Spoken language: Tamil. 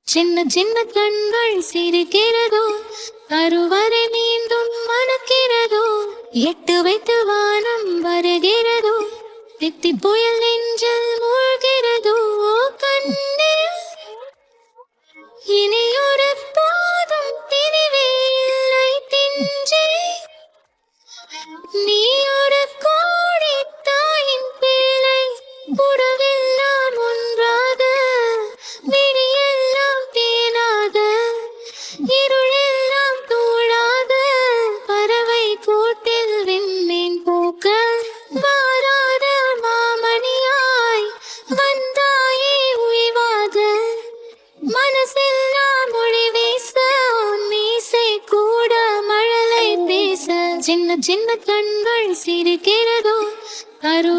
சின்ன சின்ன கண்கள் சிரிக்கிறதோ, கருவறை மீண்டும் மணக்கிறதோ, எட்டு வைத்து வானம் வருகிறதோ, தித்தி புயல் நெஞ்சில் மூழ்கிறதோ. ஓ கண்ணே, இனியொரு போதும் பிரிவே இல்லை தின்றே. நீ ஒரு கோடி தாயின் பிள்ளை, உறவெல்லாம் ஒன்றாக, விழியெல்லாம் தேனாக, இருளெல்லாம் தூளாக, பறவை கூட்டில் விண்மீன் பூக்க, வாராத மாமணியாய் வந்தாயே உய்வாக. மனசெல்லாம் மொழி வீச, உன் மீசை கூட மழலை பேச. சின்ன சின்ன கண்கள் சிரிக்கிறதோ, கரு